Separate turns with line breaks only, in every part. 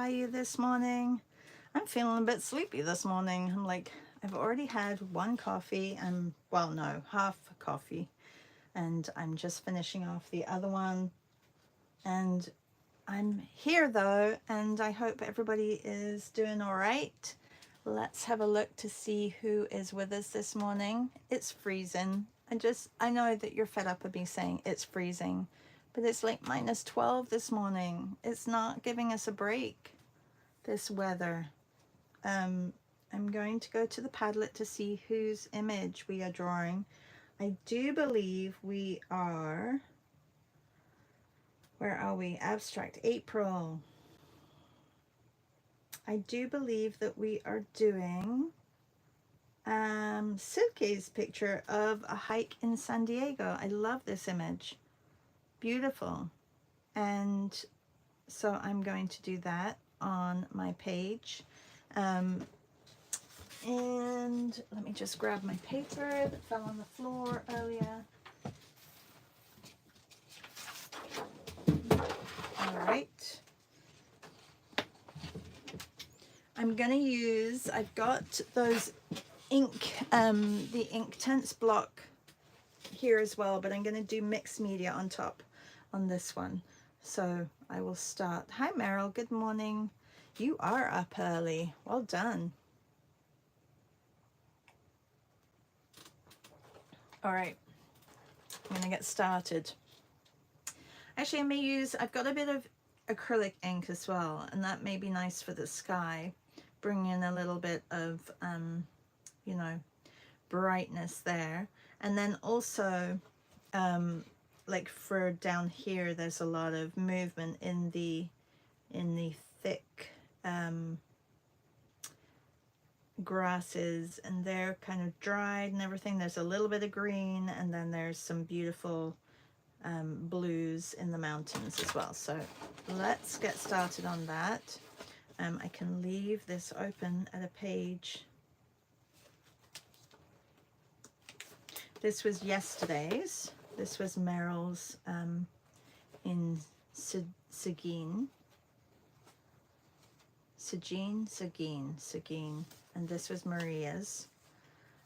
are you this morning? I'm feeling a bit sleepy this morning. I'm like, I've already had one coffee and, well, no, half a coffee. And I'm just finishing off the other one. And I'm here though, and I hope everybody is doing all right. Let's have a look to see who is with us this morning. It's freezing. I know that you're fed up of me saying it's freezing, but it's like -12 this morning. It's not giving us a break, this weather. I'm going to go to the Padlet to see whose image we are drawing. I do believe we are, where are we? Abstract April. I do believe that we are doing Silke's picture of a hike in San Diego. I love this image. Beautiful. And so I'm going to do that on my page. And let me just grab my paper that fell on the floor earlier. All right. I'm going to use, I've got those ink, the Inktense block here as well, but I'm going to do mixed media on top on this one. So I will start. Hi Meryl, good morning. You are up early. Well done. All right, I'm going to get started. Actually, I may use, I've got a bit of acrylic ink as well, and that may be nice for the sky. Bring in a little bit of, you know, brightness there. And then also, like for down here, there's a lot of movement in the thick grasses, and they're kind of dried and everything. There's a little bit of green, and then there's some beautiful blues in the mountains as well. So let's get started on that. I can leave this open at a page. This was yesterday's. This was Meryl's in Seguin. And this was Maria's.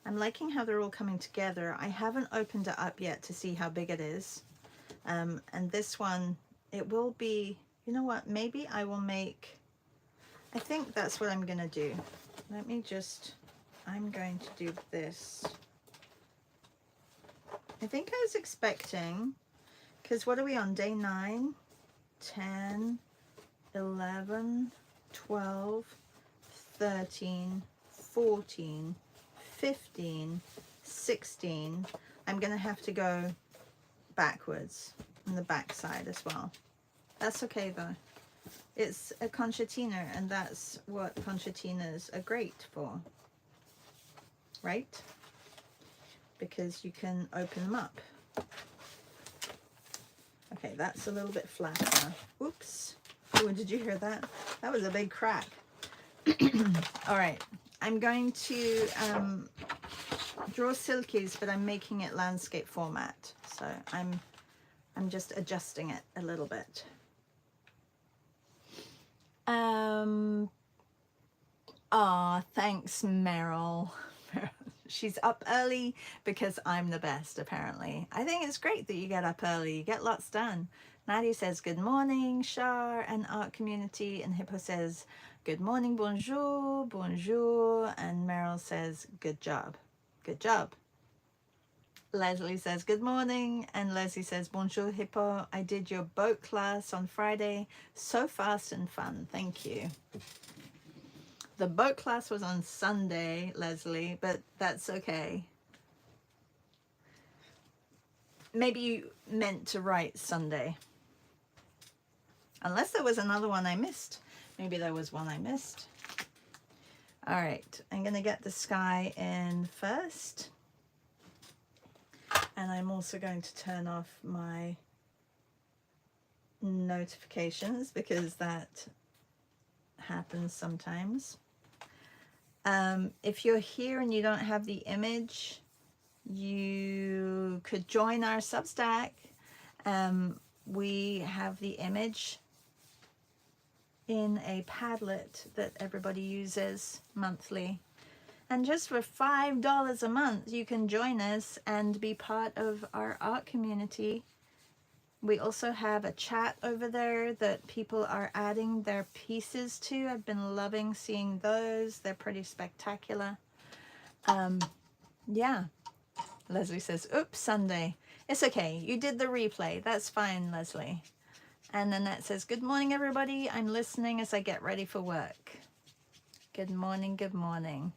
I'm liking how they're all coming together. I haven't opened it up yet to see how big it is. And this one, it will be, you know what, maybe I will make, I think that's what I'm going to do. Let me just, I'm going to do this. I think I was expecting, because what are we on, day 9, 10, 11, 12, 13, 14, 15, 16. I'm going to have to go backwards on the back side as well. That's okay though. It's a concertina, and that's what concertinas are great for, right? Because you can open them up. Okay, that's a little bit flatter. Oops. Oh, did you hear that? That was a big crack. All right, I'm going to draw silkies, but I'm making it landscape format. So I'm just adjusting it a little bit. Thanks, Meryl. She's up early because I'm the best, apparently. I think it's great that you get up early. You get lots done. Nadia says, good morning, Char and art community. And Hippo says, good morning, bonjour, bonjour. And Meryl says, good job, good job. Leslie says, good morning. And Leslie says, bonjour, Hippo. I did your boat class on Friday. So fast and fun. Thank you. The boat class was on Sunday, Leslie, but that's okay. Maybe you meant to write Sunday. Unless there was another one I missed. Maybe there was one I missed. All right, I'm going to get the sky in first. And I'm also going to turn off my notifications because that happens sometimes. If you're here and you don't have the image, you could join our Substack. We have the image in a Padlet that everybody uses monthly. And just for $5 a month, you can join us and be part of our art community. We also have a chat over there that people are adding their pieces to. I've been loving seeing those. They're pretty spectacular. Yeah. Leslie says, oops, Sunday. It's okay. You did the replay. That's fine, Leslie. And Nanette says, good morning, everybody. I'm listening as I get ready for work. Good morning. Good morning.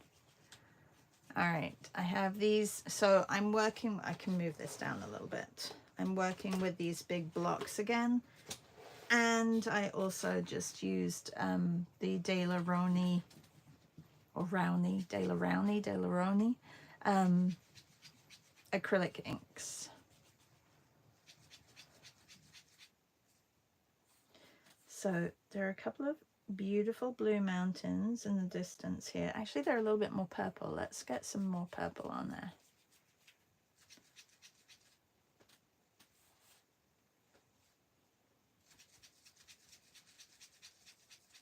All right. I have these. So I'm working. I can move this down a little bit. I'm working with these big blocks again. And I also just used the De La Roni, or Rowney, De La Roni acrylic inks. So there are a couple of beautiful blue mountains in the distance here. Actually, they're a little bit more purple. Let's get some more purple on there.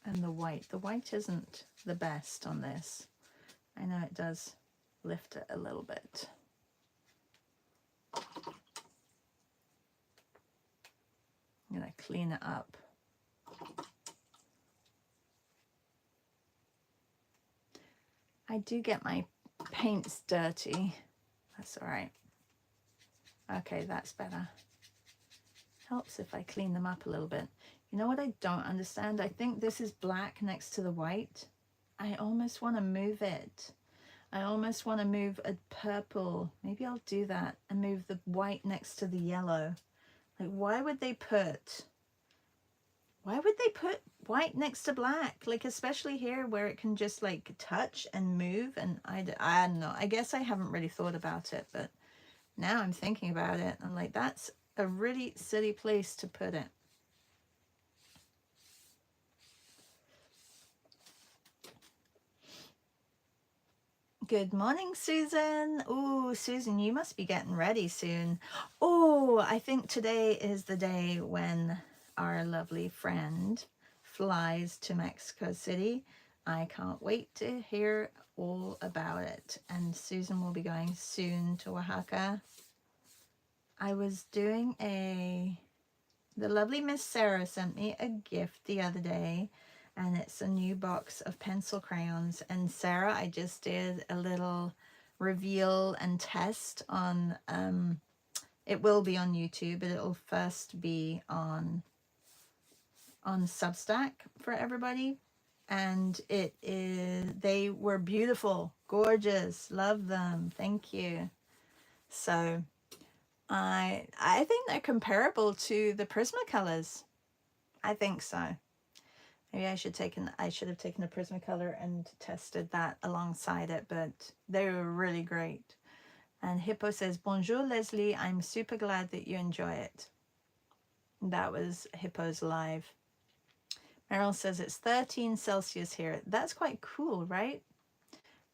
And the white isn't the best on this. I know it does lift it a little bit. I'm gonna clean it up. I do get my paints dirty. That's all right. Okay, that's better. Helps if I clean them up a little bit. You know what I don't understand? I think this is black next to the white. I almost want to move it. I almost want to move a purple. Maybe I'll do that and move the white next to the yellow. Like, why would they put white next to black? Like, especially here where it can just like touch and move. And I don't know. I guess I haven't really thought about it, but now I'm thinking about it. I'm like, that's a really silly place to put it. Good morning, Susan. Oh, Susan, you must be getting ready soon. Oh, I think today is the day when our lovely friend flies to Mexico City. I can't wait to hear all about it. And Susan will be going soon to Oaxaca. I was doing the lovely Miss Sarah sent me a gift the other day, and it's a new box of pencil crayons. And Sarah, I just did a little reveal and test on, it will be on YouTube, but it'll first be on Substack for everybody. And they were beautiful, gorgeous, love them, thank you. So I think they're comparable to the Prismacolors. I think so. Maybe I should have taken a Prismacolor and tested that alongside it, but they were really great. And Hippo says, bonjour, Leslie. I'm super glad that you enjoy it. That was Hippo's live. Meryl says it's 13 Celsius here. That's quite cool, right?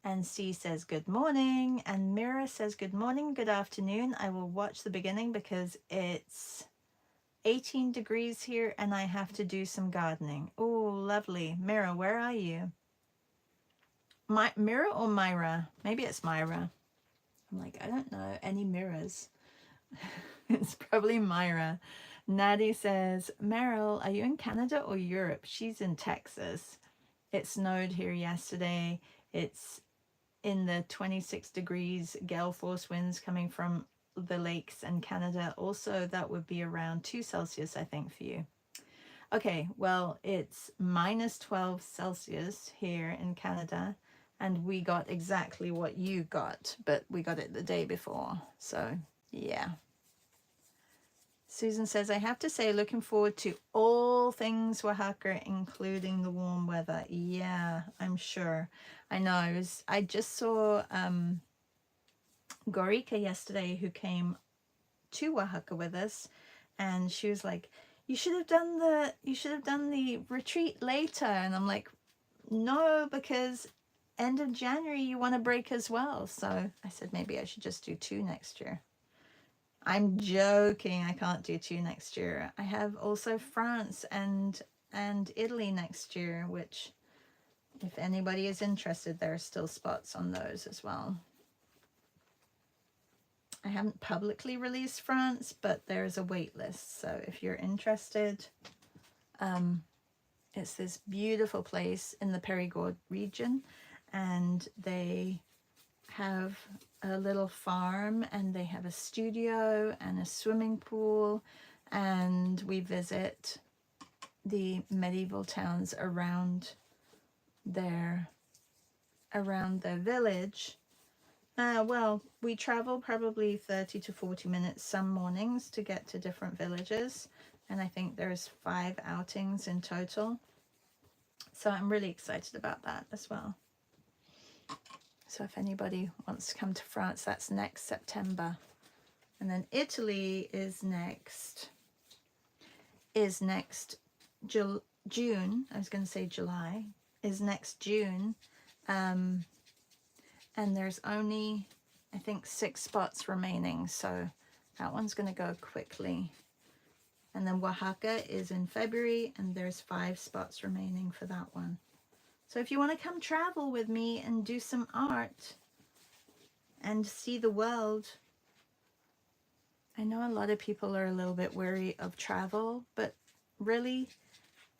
And C says, good morning. And Mira says, good morning, good afternoon. I will watch the beginning because it's 18 degrees here and I have to do some gardening. Oh, lovely. Mira, where are you? Mira or Myra? Maybe it's Myra. I'm like, I don't know any Miras. It's probably Myra. Natty says, Meryl, are you in Canada or Europe? She's in Texas. It snowed here yesterday. It's in the 26 degrees gale force winds coming from the lakes and Canada. Also, that would be around 2 Celsius, I think, for you. Okay, well, it's minus 12 Celsius here in Canada, and we got exactly what you got, but we got it the day before. So, yeah. Susan says, I have to say, looking forward to all things Oaxaca, including the warm weather. Yeah, I'm sure. I know. I just saw Gorika yesterday, who came to Oaxaca with us, and she was like, you should have done the retreat later. And I'm like, no, because end of January you want to break as well. So I said maybe I should just do 2 next year. I'm joking. I can't do 2 next year. I have also France and and Italy next year, which if anybody is interested, there are still spots on those as well. I haven't publicly released France, but there's a wait list. So if you're interested, it's this beautiful place in the Périgord region, and they have a little farm, and they have a studio and a swimming pool, and we visit the medieval towns around their village. Well, we travel probably 30 to 40 minutes some mornings to get to different villages, and I think there's 5 outings in total. So I'm really excited about that as well. So if anybody wants to come to France, that's next September. And then Italy is next June. I was going to say July. Is next June. And there's only, I think, 6 spots remaining. So that one's going to go quickly. And then Oaxaca is in February, and there's 5 spots remaining for that one. So if you want to come travel with me and do some art and see the world, I know a lot of people are a little bit wary of travel, but really,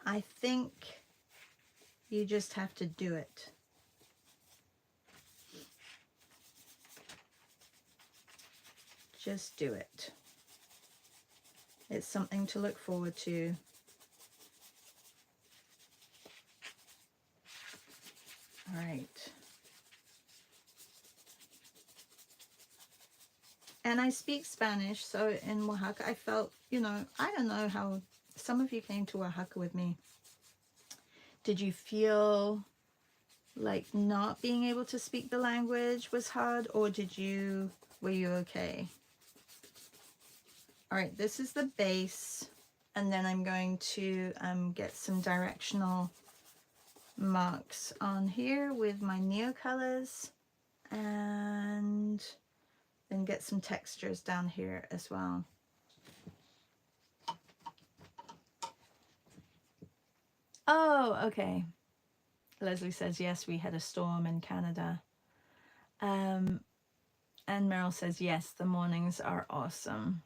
I think you just have to do it. Just do it. It's something to look forward to. All right. And I speak Spanish, so in Oaxaca, I felt, you know, I don't know how some of you came to Oaxaca with me. Did you feel like not being able to speak the language was hard, or were you okay? All right, this is the base, and then I'm going to get some directional marks on here with my neocolors, and then get some textures down here as well. Oh, okay. Leslie says, yes, we had a storm in Canada. And Meryl says, yes, the mornings are awesome.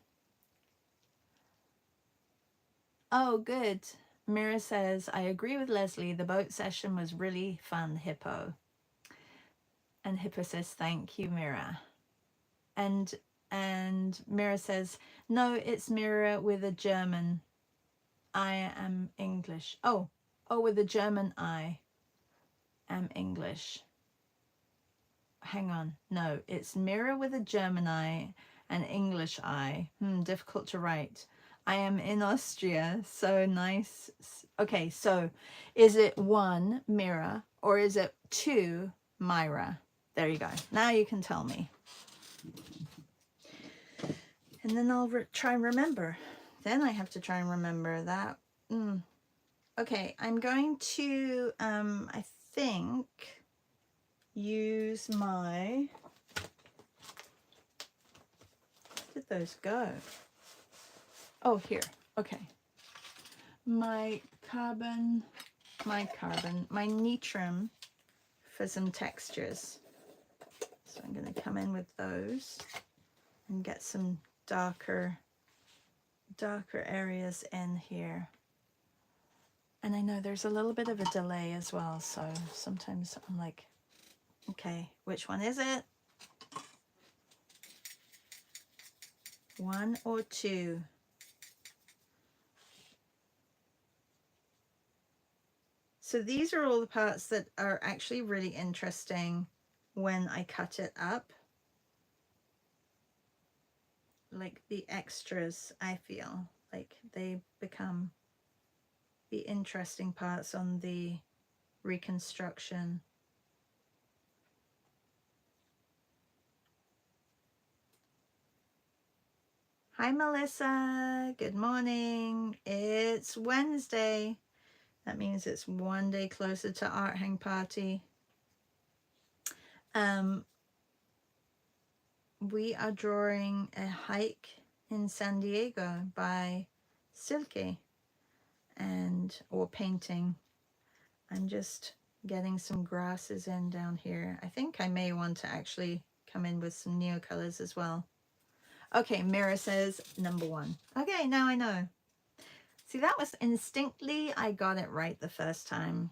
Oh, good. Mira says, I agree with Leslie. The boat session was really fun, Hippo. And Hippo says, thank you, Mira. And Mira says, no, it's Mira with a German. I am English. Oh, with a German I am English. Hang on. No, it's Mira with a German I and English I. Difficult to write. I am in Austria, so nice. Okay, so is it 1 Mira or is it 2 Myra? There you go. Now you can tell me. And then I'll try and remember. Then I have to try and remember that. Okay, I'm going to, I think, use my, where did those go? Oh, here. Okay. My Nitram for some textures. So I'm going to come in with those and get some darker areas in here. And I know there's a little bit of a delay as well, so sometimes I'm like, okay, which one is it? 1 or 2? So these are all the parts that are actually really interesting when I cut it up. Like the extras, I feel like they become the interesting parts on the reconstruction. Hi, Melissa. Good morning. It's Wednesday. That means it's one day closer to Art Hang Party. We are drawing a hike in San Diego by Silke. and or painting. I'm just getting some grasses in down here. I think I may want to actually come in with some neo colors as well. Okay, Mira says number 1. Okay, now I know. See, that was instinctively, I got it right the first time.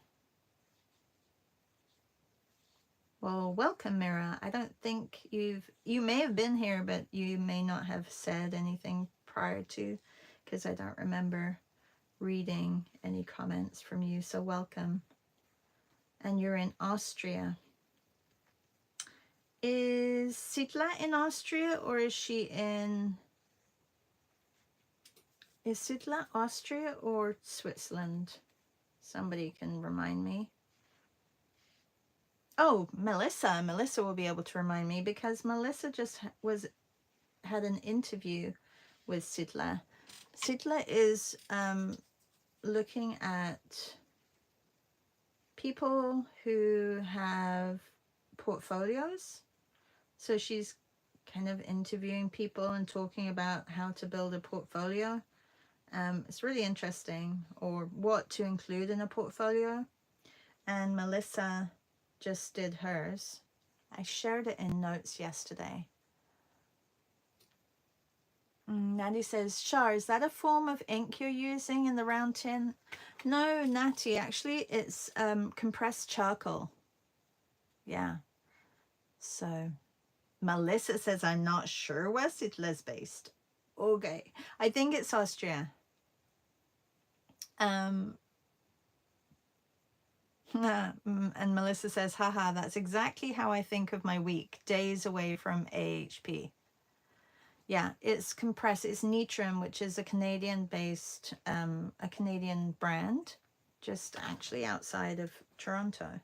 Well, welcome, Mira. I don't think you may have been here, but you may not have said anything prior to, because I don't remember reading any comments from you, so welcome. And you're in Austria. Is Sitla in Austria, or is she in... Is Sitla Austria or Switzerland? Somebody can remind me. Oh, Melissa. Melissa will be able to remind me, because Melissa just had an interview with Sitla. Sitla is looking at people who have portfolios. So she's kind of interviewing people and talking about how to build a portfolio. It's really interesting, or what to include in a portfolio. And Melissa just did hers. I shared it in notes yesterday. Natty says, Char, is that a form of ink you're using in the round tin? No, Natty, actually it's compressed charcoal. Yeah. So Melissa says, I'm not sure where Sitla's based. Okay. I think it's Austria. And Melissa says, haha, that's exactly how I think of my week, days away from AHP. Yeah, it's compressed. It's Nitram, which is a Canadian-based, a Canadian brand, just actually outside of Toronto.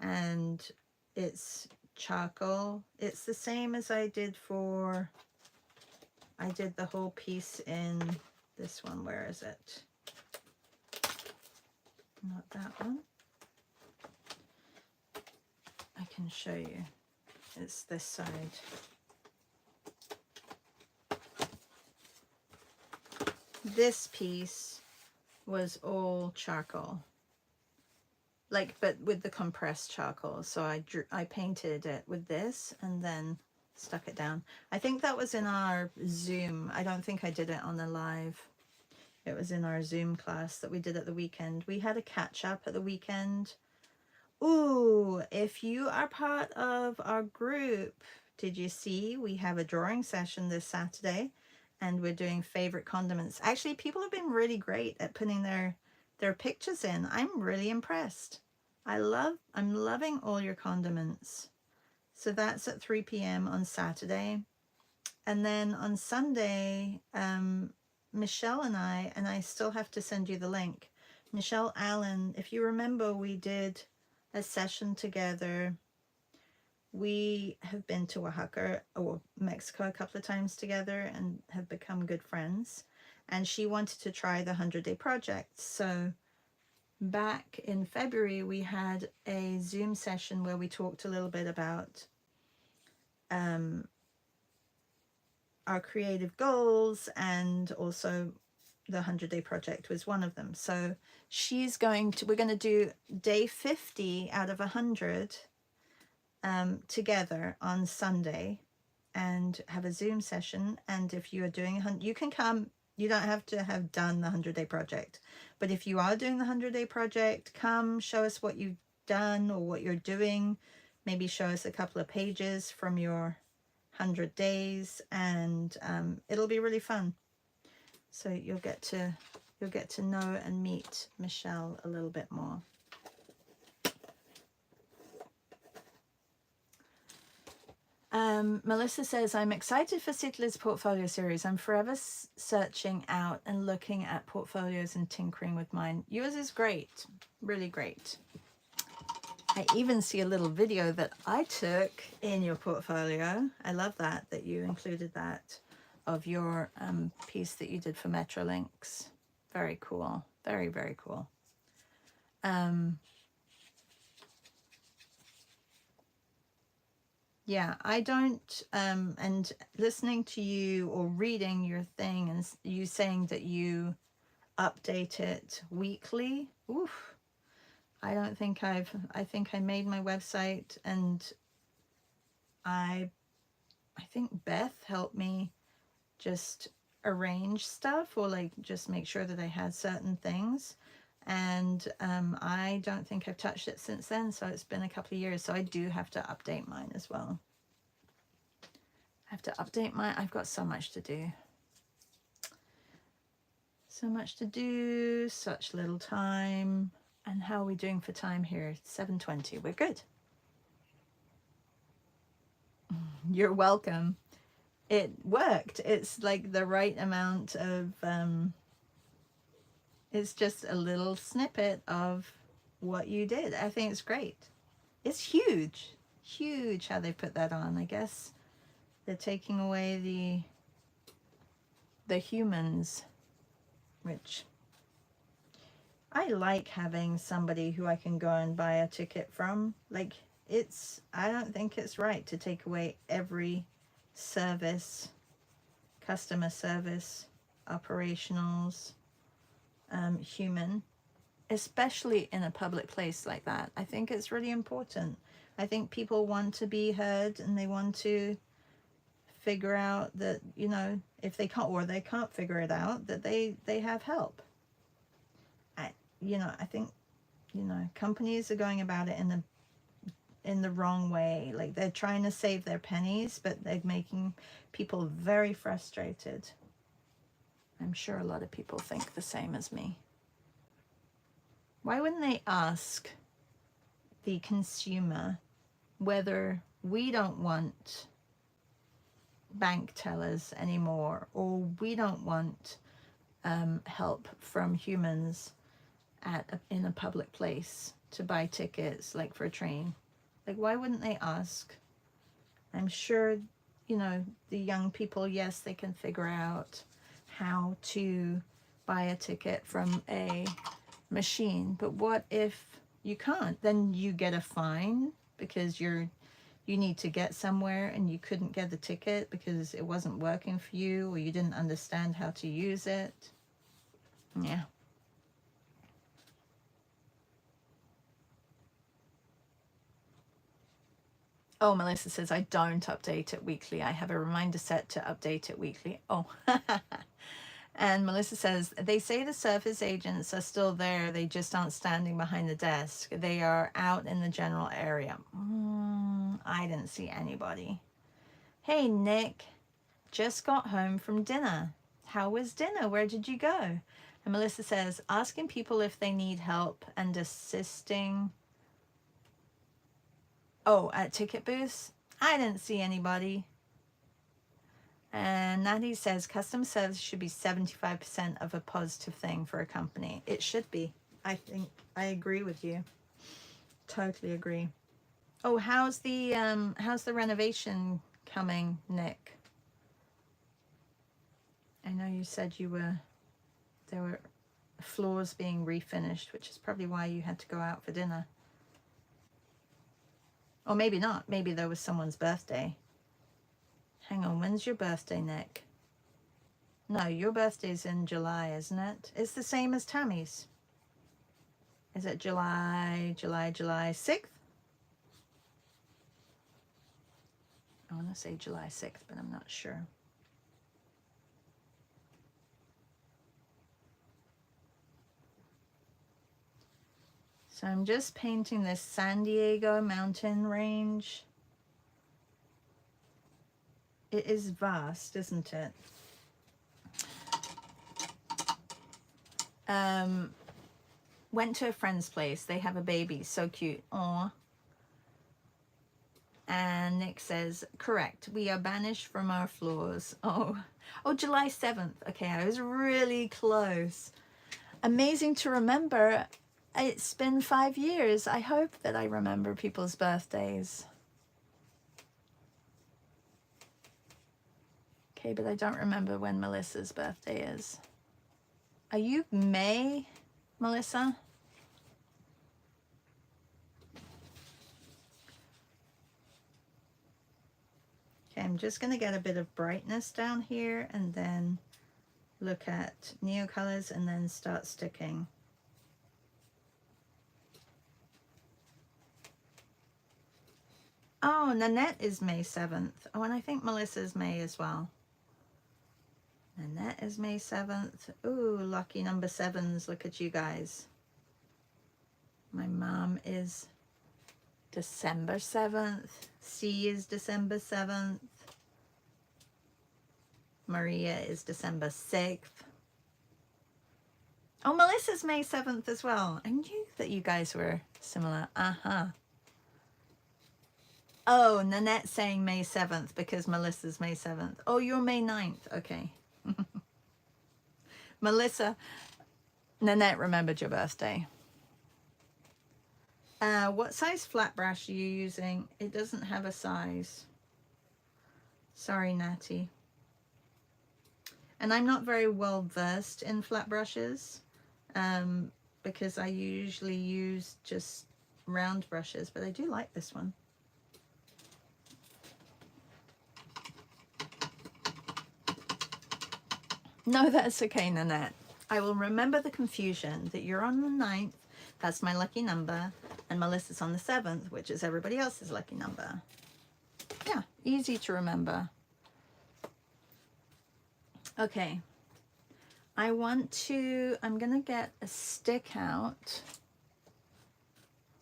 And it's charcoal. It's the same as I did for, I did the whole piece in this one. Where is it? Not that one. I can show you. It's this side. This piece was all charcoal, like, but with the compressed charcoal. So I painted it with this and then stuck it down. I think that was in our Zoom. I don't think I did it on the live. It was in our Zoom class that we did at the weekend. We had a catch up at the weekend. Ooh, if you are part of our group, did you see we have a drawing session this Saturday? And we're doing favorite condiments. Actually, people have been really great at putting their pictures in. I'm really impressed. I'm loving all your condiments. So that's at 3 p.m. on Saturday. And then on Sunday, Michelle and I still have to send you the link. Michelle Allen, if you remember, we did a session together. We have been to Oaxaca or Mexico a couple of times together and have become good friends. And she wanted to try the 100-day project. So back in February, we had a Zoom session where we talked a little bit about our creative goals, and also the 100-day project was one of them. So we're going to do day 50 out of 100 together on Sunday and have a Zoom session. And if you are doing you can come. You don't have to have done the 100-day project, but if you are doing the 100-day project, come show us what you've done or what you're doing. Maybe show us a couple of pages from your 100 days, and it'll be really fun. So you'll get to know and meet Michelle a little bit more. Melissa says, I'm excited for Sitla's portfolio series. I'm forever searching out and looking at portfolios and tinkering with mine. Yours is great, really great. I even see a little video that I took in your portfolio. I love that you included that of your piece that you did for Metrolinx. Very cool. Very, very cool. Yeah, I don't, and listening to you or reading your thing and you saying that you update it weekly. Oof. I don't think I think I made my website, and I think Beth helped me just arrange stuff, or like just make sure that I had certain things. And I don't think I've touched it since then, so it's been a couple of years, so I do have to update mine as well. I have to update mine. I've got so much to do. So much to do, such little time. And how are we doing for time here? 7:20. We're good. You're welcome. It worked. It's like the right amount of it's just a little snippet of what you did. I think it's great. It's huge. Huge how they put that on. I guess they're taking away the humans, which I like having somebody who I can go and buy a ticket from. Like, I don't think it's right to take away every service, customer service, operationals, human, especially in a public place like that. I think it's really important. I think people want to be heard, and they want to figure out that, you know, if they can't, or they can't figure it out, that they have help. I think, you know, companies are going about it in the wrong way. Like, they're trying to save their pennies, but they're making people very frustrated. I'm sure a lot of people think the same as me. Why wouldn't they ask the consumer whether we don't want bank tellers anymore, or we don't want help from humans in a public place to buy tickets, like for a train? Like, why wouldn't they ask? I'm sure, you know, the young people, yes, they can figure out how to buy a ticket from a machine, but what if you can't? Then you get a fine because you need to get somewhere and you couldn't get the ticket because it wasn't working for you, or you didn't understand how to use it. Yeah. Oh, Melissa says, I don't update it weekly. I have a reminder set to update it weekly. Oh. And Melissa says, they say the service agents are still there. They just aren't standing behind the desk. They are out in the general area. I didn't see anybody. Hey, Nick, just got home from dinner. How was dinner? Where did you go? And Melissa says, asking people if they need help and assisting. Oh, at ticket booths? I didn't see anybody. And Natty says, customer service should be 75% of a positive thing for a company. It should be. I think I agree with you. Totally agree. Oh, how's the renovation coming, Nick? I know you said there were floors being refinished, which is probably why you had to go out for dinner. Or maybe not. Maybe there was someone's birthday. Hang on, when's your birthday, Nick? No, your birthday's in July, isn't it? It's the same as Tammy's. Is it July 6th? I want to say July 6th, but I'm not sure. So I'm just painting this San Diego mountain range. It is vast, isn't it? Went to a friend's place. They have a baby. So cute. Aw. And Nick says, correct. We are banished from our floors. Oh, July 7th. Okay, I was really close. Amazing to remember. It's been 5 years. I hope that I remember people's birthdays. Okay, but I don't remember when Melissa's birthday is. Are you May, Melissa? Okay, I'm just going to get a bit of brightness down here, and then look at neo colors and then start sticking. Oh, Nanette is May 7th. Oh, and I think Melissa's May as well. Nanette is May 7th. Ooh, lucky number 7s. Look at you guys. My mom is December 7th. C is December 7th. Maria is December 6th. Oh, Melissa's May 7th as well. I knew that you guys were similar. Oh, Nanette's saying May 7th because Melissa's May 7th. Oh, you're May 9th. Okay. Melissa, Nanette remembered your birthday. What size flat brush are you using? It doesn't have a size. Sorry, Natty. And I'm not very well versed in flat brushes because I usually use just round brushes, but I do like this one. No, that's okay, Nanette. I will remember the confusion that you're on the 9th. That's my lucky number. And Melissa's on the 7th, which is everybody else's lucky number. Yeah, easy to remember. Okay. I'm going to get a stick out,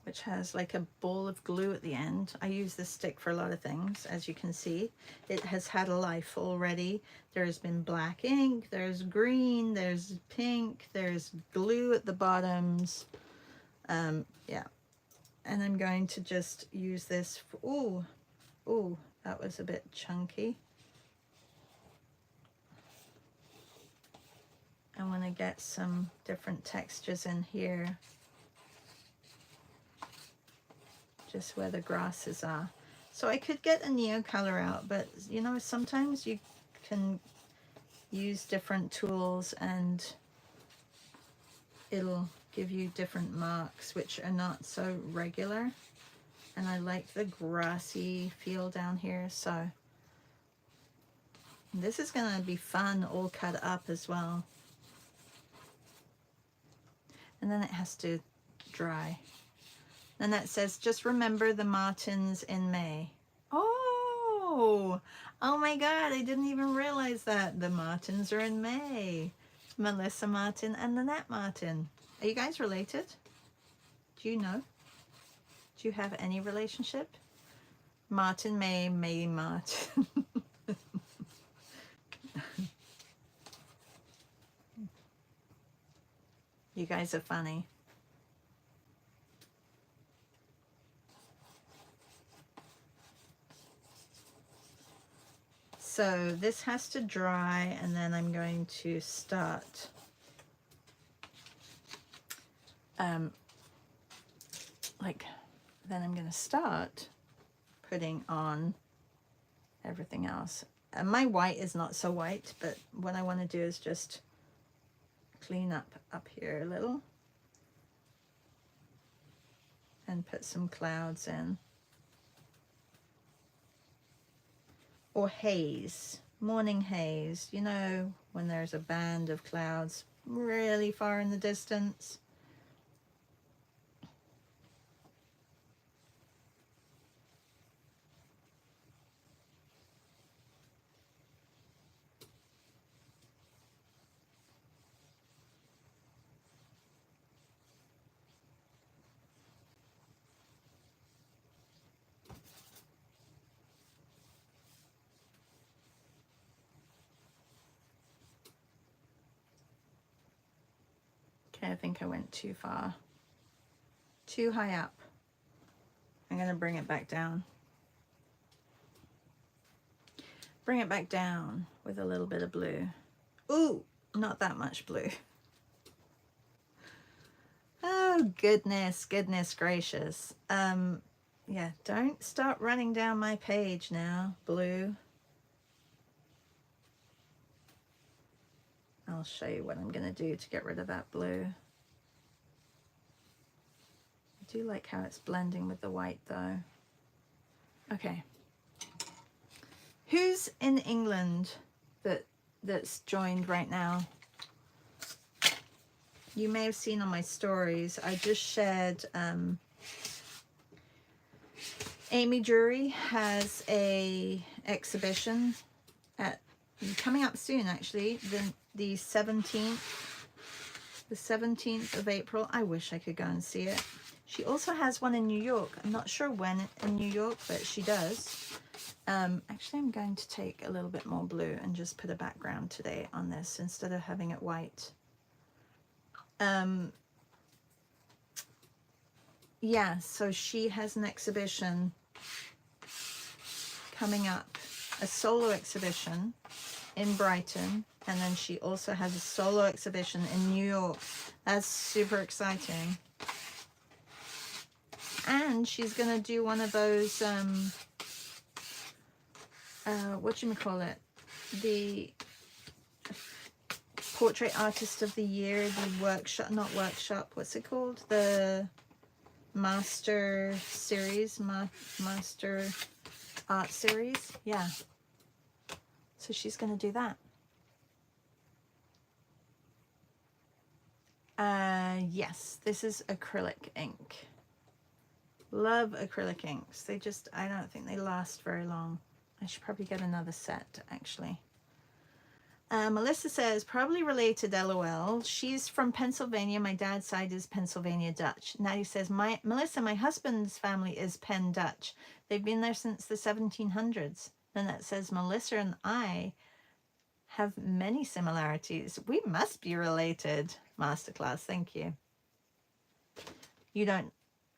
which has like a ball of glue at the end. I use this stick for a lot of things, as you can see. It has had a life already. There's been black ink, there's green, there's pink, there's glue at the bottoms. Yeah. And I'm going to just use this for, ooh, that was a bit chunky. I want to get some different textures in here. Just where the grasses are. So I could get a neo color out, but you know, sometimes you can use different tools and it'll give you different marks which are not so regular. And I like the grassy feel down here, so this is going to be fun all cut up as well. And then it has to dry. And that says, just remember the Martins in May. Oh my God, I didn't even realize that. The Martins are in May. Melissa Martin and Nanette Martin. Are you guys related? Do you know? Do you have any relationship? Martin May, May Martin. You guys are funny. So this has to dry, and then I'm going to start then I'm going to start putting on everything else. And my white is not so white, but what I want to do is just clean up here a little and put some clouds in. Or haze, morning haze, you know, when there's a band of clouds really far in the distance. Okay, I think I went too far. Too high up. I'm going to bring it back down. Bring it back down with a little bit of blue. Ooh, not that much blue. Oh, goodness gracious. Yeah, don't start running down my page now, blue. I'll show you what I'm going to do to get rid of that blue. I do like how it's blending with the white though. Okay. Who's in England that that's joined right now. You may have seen on my stories, I just shared, Amy Jury has a exhibition at, coming up soon actually, the 17th of April. I wish I could go and see it. She also has one in New York. I'm not sure when in New York, but she does. Actually, I'm going to take a little bit more blue and just put a background today on this instead of having it white. Yeah, so she has an exhibition coming up, a solo exhibition in Brighton, and then she also has a solo exhibition in New York. That's super exciting. And she's gonna do one of those whatchamacallit, the Portrait Artist of the Year, the workshop, not workshop, what's it called, the Master Series, Master Art Series. Yeah, so she's gonna do that. Yes, this is acrylic ink. Love acrylic inks. They just, I don't think they last very long. I should probably get another set, actually. Melissa says, probably related, LOL. She's from Pennsylvania. My dad's side is Pennsylvania Dutch. Natty says, Melissa, my husband's family is Penn Dutch. They've been there since the 1700s. And that says, Melissa and I have many similarities. We must be related. Masterclass, thank you. You don't,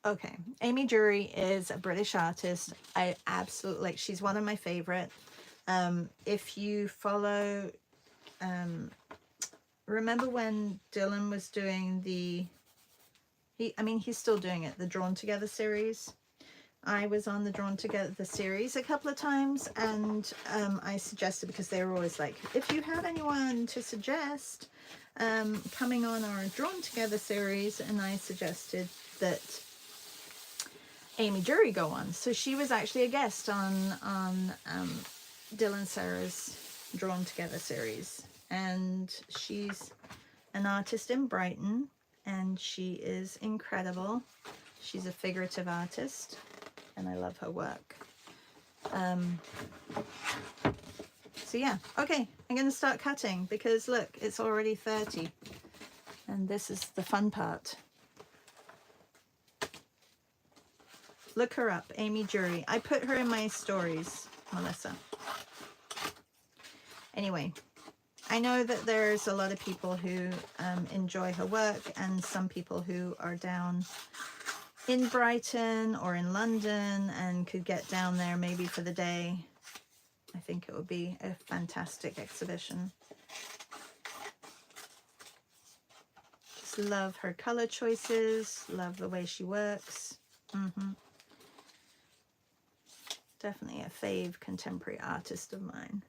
okay. Amy Jury is a British artist. I absolutely, like, she's one of my favorite. If you follow, remember when Dylan was doing the, he's still doing it, the Drawn Together series. I was on the Drawn Together series a couple of times, and I suggested, because they were always like, if you have anyone to suggest coming on our Drawn Together series, and I suggested that Amy Jury go on. So she was actually a guest on Dylan Sarah's Drawn Together series, and she's an artist in Brighton, and she is incredible. She's a figurative artist, and I love her work. So yeah, okay, I'm gonna start cutting, because look, it's already 30, and this is the fun part. Look her up, Amy Jury. I put her in my stories, Melissa. Anyway, I know that there's a lot of people who enjoy her work, and some people who are down in Brighton or in London and could get down there maybe for the day. I think it would be a fantastic exhibition. Just love her color choices, love the way she works. Definitely a fave contemporary artist of mine.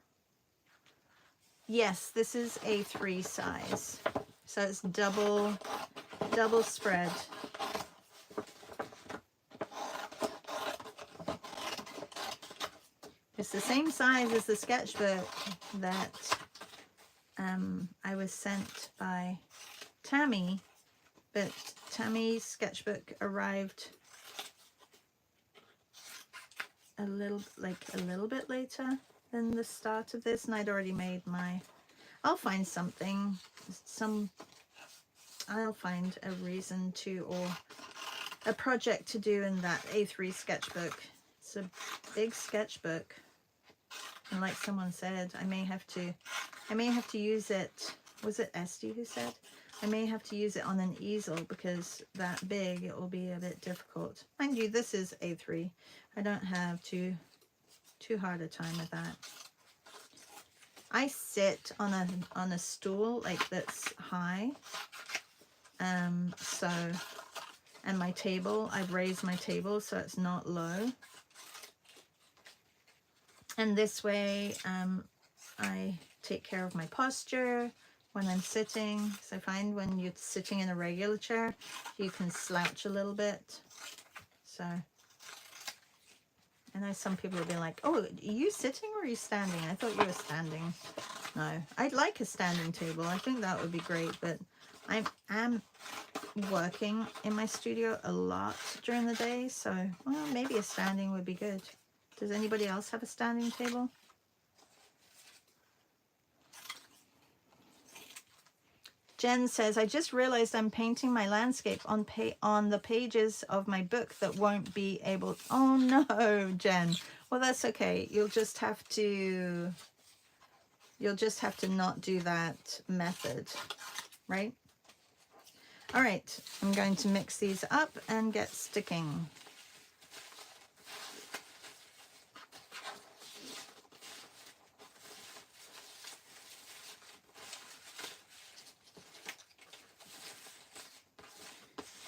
Yes, this is A3 size, so it's double spread. It's the same size as the sketchbook that I was sent by Tammy, but Tammy's sketchbook arrived a little bit later than the start of this, and I'd already made my, I'll find something, I'll find a reason to, or a project to do in that A3 sketchbook. It's a big sketchbook, and like someone said, I may have to use it, was it Esty who said? I may have to use it on an easel, because that big, it will be a bit difficult. Mind you, this is A3. I don't have too hard a time with that. I sit on a stool like that's high, so, and my table, I've raised my table so it's not low, and this way I take care of my posture when I'm sitting. So I find when you're sitting in a regular chair, you can slouch a little bit. So I know some people will be like, oh, are you sitting or are you standing? I thought you were standing. No, I'd like a standing table. I think that would be great, but I am working in my studio a lot during the day, so well, maybe a standing would be good. Does anybody else have a standing table? Jen says, I just realized I'm painting my landscape on the pages of my book that won't be able... Oh no, Jen. Well, that's okay. You'll just have to not do that method, right? All right, I'm going to mix these up and get sticking.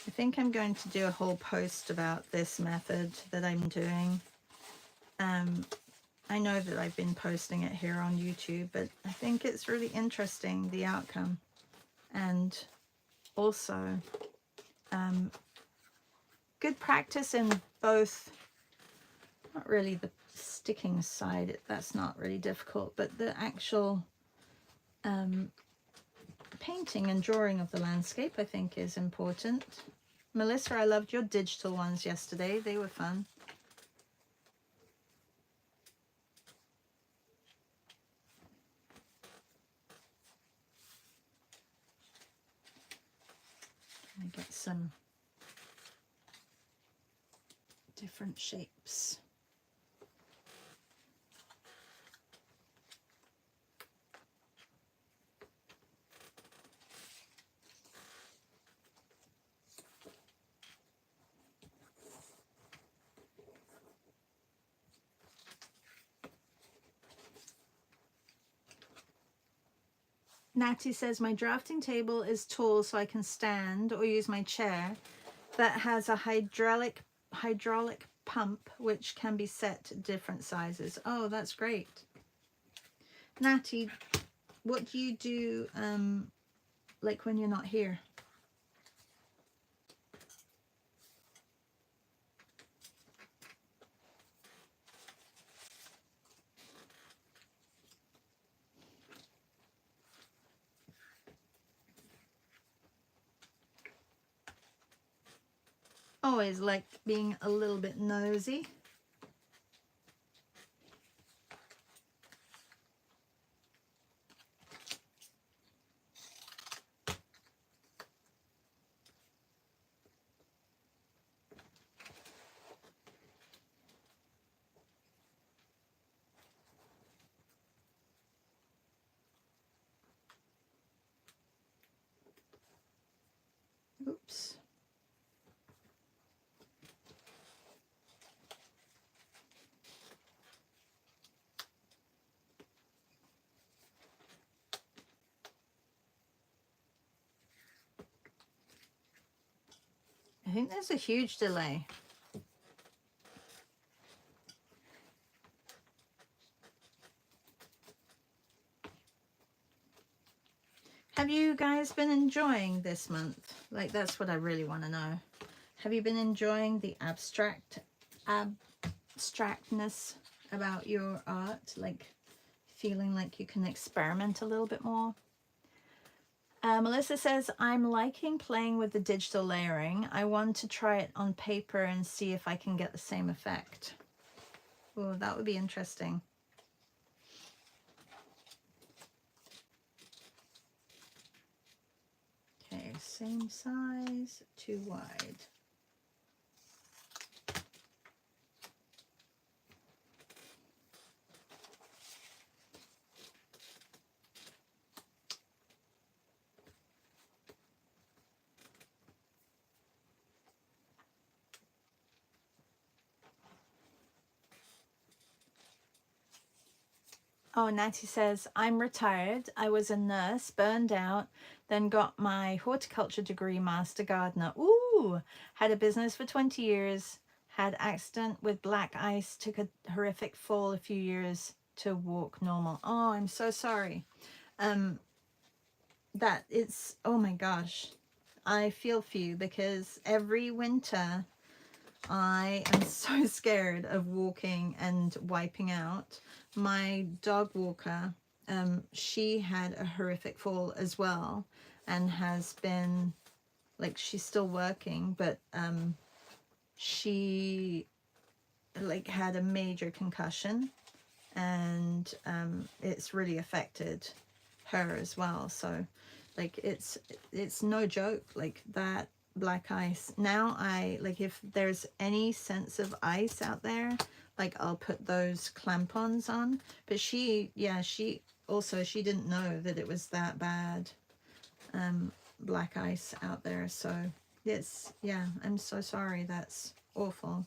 I think I'm going to do a whole post about this method that I'm doing. I know that I've been posting it here on YouTube, but I think it's really interesting, the outcome. And also good practice in both, not really the sticking side, that's not really difficult, but the actual painting and drawing of the landscape, I think, is important. Melissa, I loved your digital ones yesterday. They were fun. I get some different shapes. Natty says, my drafting table is tall so I can stand or use my chair that has a hydraulic pump which can be set to different sizes. Oh, that's great. Natty, what do you do like when you're not here? Always like being a little bit nosy. Oops. I think there's a huge delay. Have you guys been enjoying this month? Like, that's what I really want to know. Have you been enjoying the abstractness about your art? Like, feeling like you can experiment a little bit more? Melissa says, I'm liking playing with the digital layering. I want to try it on paper and see if I can get the same effect. Oh, that would be interesting. Okay, same size, too wide. Oh, Natty says, I'm retired. I was a nurse, burned out, then got my horticulture degree, master gardener. Ooh, had a business for 20 years, had accident with black ice, took a horrific fall a few years to walk normal. Oh, I'm so sorry. That it's, oh my gosh, I feel for you because every winter I am so scared of walking and wiping out. My dog walker she had a horrific fall as well, and has been, like, she's still working, but she like had a major concussion, and it's really affected her as well. So like it's no joke, like that black ice. Now I, like, if there's any sense of ice out there, like I'll put those clamp-ons on. But she, yeah, she also, she didn't know that it was that bad, black ice out there. So it's, yeah, I'm so sorry. That's awful.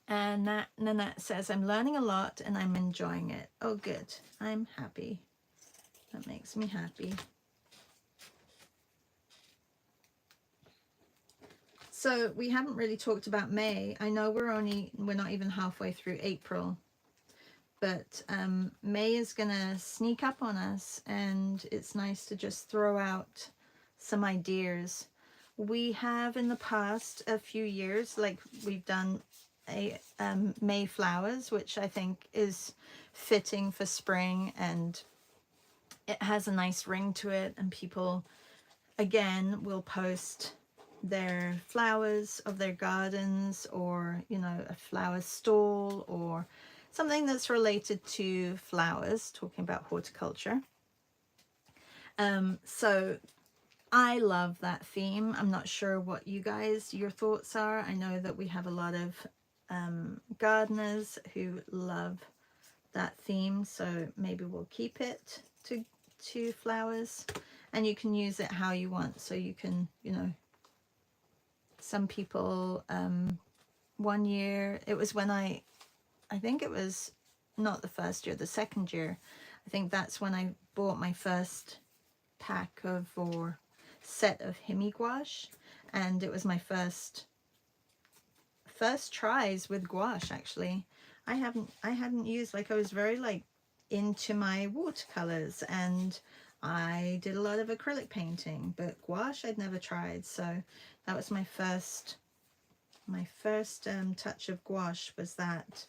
And Nanette says, I'm learning a lot and I'm enjoying it. Oh, good. I'm happy. That makes me happy. So we haven't really talked about May. I know we're not even halfway through April, but May is gonna sneak up on us, and it's nice to just throw out some ideas. We have in the past a few years, like we've done a May flowers, which I think is fitting for spring, and it has a nice ring to it, and people again will post their flowers of their gardens, or you know, a flower stall or something that's related to flowers, talking about horticulture. So I love that theme. I'm not sure what your thoughts are. I know that we have a lot of gardeners who love that theme, so maybe we'll keep it to flowers, and you can use it how you want. So you can, you know, some people, one year, it was when I think it was not the first year, the second year, I think that's when I bought my first pack of, or set of Himi gouache, and it was my first tries with gouache. Actually, I hadn't used, like, I was very like into my watercolors, and I did a lot of acrylic painting, but gouache I'd never tried. So that was my first touch of gouache, was that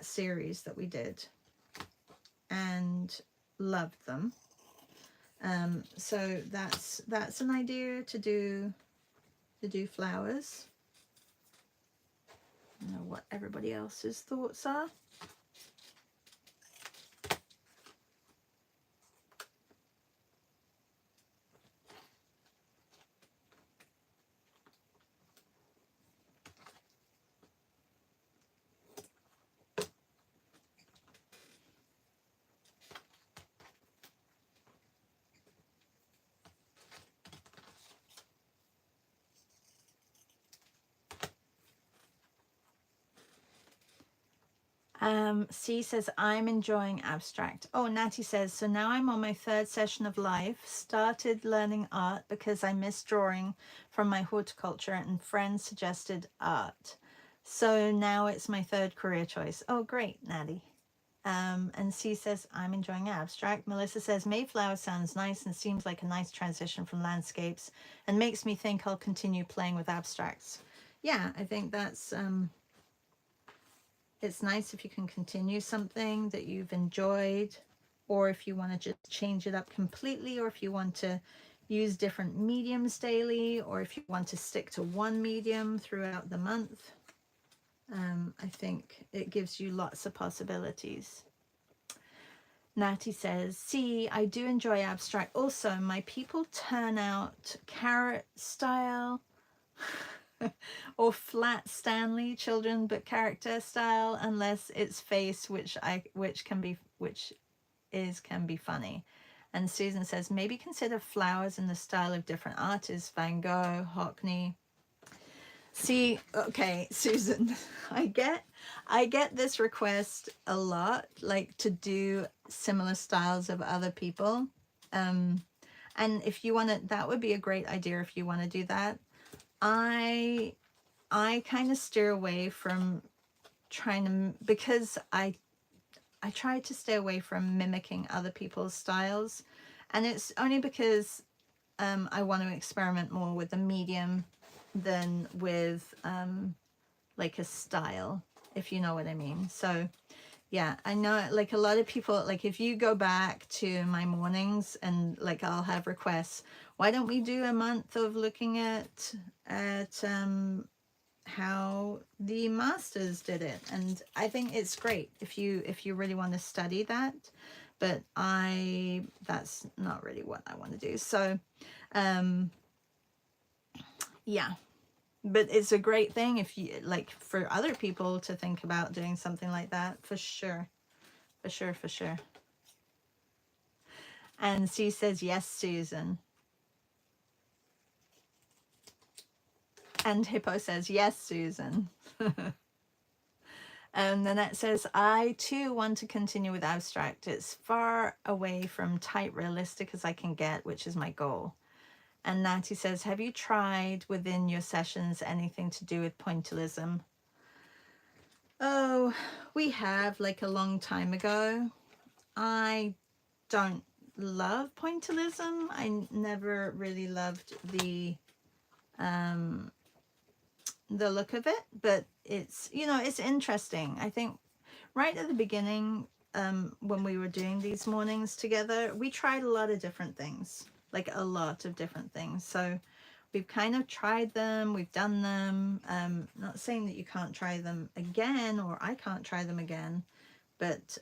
series that we did, and loved them. So that's an idea to do flowers. I don't know what everybody else's thoughts are. C says, I'm enjoying abstract. Oh, Natty says, so now I'm on my third session of life. Started learning art because I miss drawing from my horticulture, and friends suggested art. So now it's my third career choice. Oh, great, Natty. And C says, I'm enjoying abstract. Melissa says, Mayflower sounds nice and seems like a nice transition from landscapes, and makes me think I'll continue playing with abstracts. Yeah, I think that's... it's nice if you can continue something that you've enjoyed, or if you want to just change it up completely, or if you want to use different mediums daily, or if you want to stick to one medium throughout the month. I think it gives you lots of possibilities. Natty says, see, I do enjoy abstract. Also, my people turn out carrot style or flat Stanley children, but character style, unless it's face, which can be funny. And Susan says, maybe consider flowers in the style of different artists, Van Gogh, Hockney. See, okay, Susan, I get this request a lot, like to do similar styles of other people. And if you want to, that would be a great idea if you want to do that. I kind of steer away from trying to, because I try to stay away from mimicking other people's styles, and it's only because I want to experiment more with the medium than with like a style, if you know what I mean. So yeah, I know like a lot of people, like if you go back to my mornings and like I'll have requests, why don't we do a month of looking at how the masters did it? And I think it's great if you really want to study that, but that's not really what I want to do. So yeah, but it's a great thing if you like for other people to think about doing something like that, for sure. For sure, for sure. And she says, yes, Susan. And Hippo says, yes, Susan. And Nanette says, I too want to continue with abstract. It's far away from tight realistic as I can get, which is my goal. And Natty says, have you tried within your sessions anything to do with pointillism? Oh, we have, like a long time ago. I don't love pointillism. I never really loved the look of it, but it's, you know, it's interesting. I think right at the beginning, when we were doing these mornings together, we tried a lot of different things, like a lot of different things. So we've kind of tried them, we've done them. Not saying that you can't try them again, or I can't try them again, but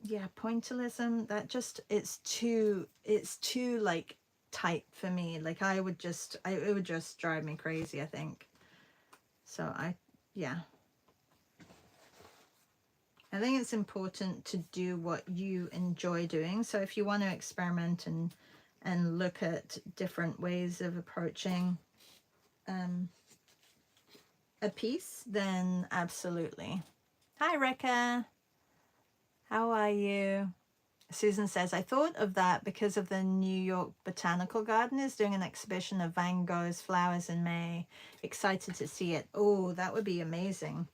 yeah, pointillism, that just, it's too like tight for me. Like it would just drive me crazy, I think. So yeah, I think it's important to do what you enjoy doing. So if you want to experiment and look at different ways of approaching a piece, then absolutely. Hi, Rekka. How are you? Susan says, I thought of that because of the New York Botanical Garden is doing an exhibition of Van Gogh's flowers in May. Excited to see it. Oh, that would be amazing.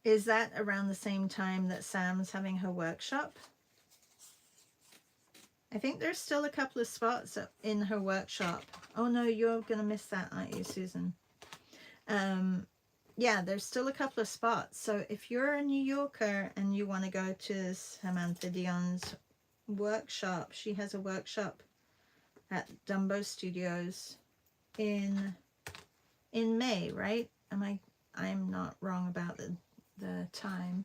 Is that around the same time that Sam's having her workshop? I think there's still a couple of spots in her workshop. Oh no, you're going to miss that, aren't you, Susan? Yeah, there's still a couple of spots. So if you're a New Yorker and you want to go to Samantha Dion's workshop, she has a workshop at Dumbo Studios in May, right? I'm not wrong about the time.